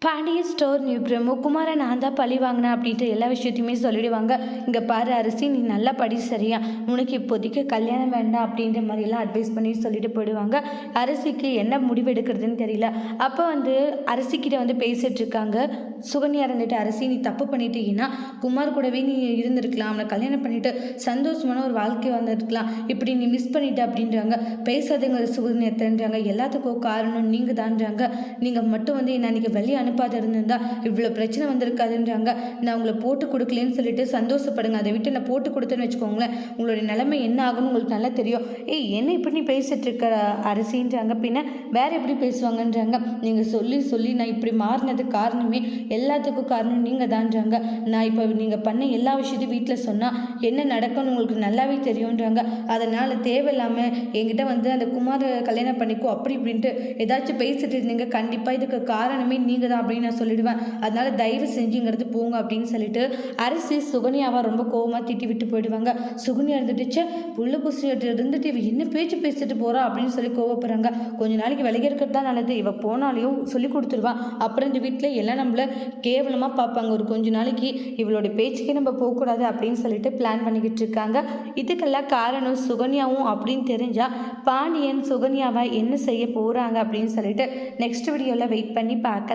Pandian store new promo குமாரை நான் தான் பழி வாங்கினேன் அப்படின்ட்டு எல்லா விஷயத்தையுமே சொல்லிடுவாங்க. இங்கே பாரு அரிசி, நீ நல்லா படி சரியா, உனக்கு இப்போதைக்கு கல்யாணம் வேண்டாம் அப்படின்ற மாதிரிலாம் அட்வைஸ் பண்ணி சொல்லிட்டு போயிடுவாங்க. அரிசிக்கு என்ன முடிவு எடுக்கிறதுன்னு தெரியல. அப்போ அரிசிக்கிட்ட பேசிகிட்டு இருக்காங்க. சுகன்யா இருந்துட்டு, அரிசி நீ தப்பு பண்ணிட்டீங்கன்னா குமார் கூடவே நீ இருந்திருக்கலாம், அவனை கல்யாணம் பண்ணிட்டு சந்தோஷமான ஒரு வாழ்க்கை வந்துருக்கலாம், இப்படி நீ மிஸ் பண்ணிட்ட அப்படின்றாங்க. பேசாதுங்க சுகன்யத்தைன்றாங்க. எல்லாத்துக்கும் காரணம் நீங்கள் தான்றாங்க. நீங்கள் மட்டும் என்ன அன்றைக்கி வெளியே அனுப்பாத இருந்திருந்தா இவ்வளோ பிரச்சனை வந்திருக்காதுன்றாங்க. நான் உங்களை போட்டு கொடுக்கலன்னு சொல்லிட்டு சந்தோஷப்படுங்க. அதை விட்டு நான் போட்டு கொடுத்தேன்னு வச்சுக்கோங்களேன், உங்களுடைய நிலைமை என்ன ஆகும்னு உங்களுக்கு நல்லா தெரியும். என்ன இப்படி நீ பேசிட்டு இருக்க அரிசின்றாங்க. பின்ன வேற எப்படி பேசுவாங்கன்றாங்க. நீங்கள் சொல்லி சொல்லி நான் இப்படி மாறினதுக்கு காரணமே எல்லாத்துக்கும் காரணம் நீங்கள் தான்றாங்க. நான் இப்போ நீங்கள் பண்ண எல்லா விஷயத்தையும் வீட்டில் சொன்னால் என்ன நடக்கும்னு உங்களுக்கு நல்லாவே தெரியுன்றாங்க. அதனால் தேவையில்லாமல் என்கிட்ட அந்த குமாரை கல்யாணம் பண்ணிக்கோ அப்படி இப்படின்ட்டு ஏதாச்சும் பேசிட்டு இருந்தீங்க, கண்டிப்பாக இதுக்கு காரணமே நீங்கள் தான் அப்படின்னு நான் சொல்லிடுவேன். அதனால தயவு செஞ்சுங்கிறது போங்க அப்படின்னு சொல்லிட்டு அரிசி சுகன்யாவை ரொம்ப கோவமாக திட்டி விட்டு போயிடுவாங்க. சுகன்யா இருந்துட்டுச்சு, புள்ள புசிட்டு இருந்துட்டு இவ என்ன பேச்சு பேசிட்டு போறா அப்படின்னு சொல்லி கோவப்படுறாங்க. கொஞ்ச நாளைக்கு விலகி இருக்கிறது தான் நல்லது, இவ போனாலையும் சொல்லி கொடுத்துருவா, அப்புறம் இந்த வீட்டில் எல்லாம் நம்மள கேவலமாக பார்ப்பாங்க. ஒரு கொஞ்ச நாளைக்கு இவளோட பேச்சுக்கே நம்ம போகக்கூடாது அப்படின்னு சொல்லிட்டு பிளான் பண்ணிக்கிட்டு இருக்காங்க. இதுக்கெல்லாம் காரணம் சுகன்யாவும் அப்படின்னு தெரிஞ்சா பாண்டியன் சுகன்யாவை என்ன செய்ய போகிறாங்க அப்படின்னு சொல்லிட்டு நெக்ஸ்ட் வீடியோவில் வெயிட் பண்ணி பார்க்கலாம்.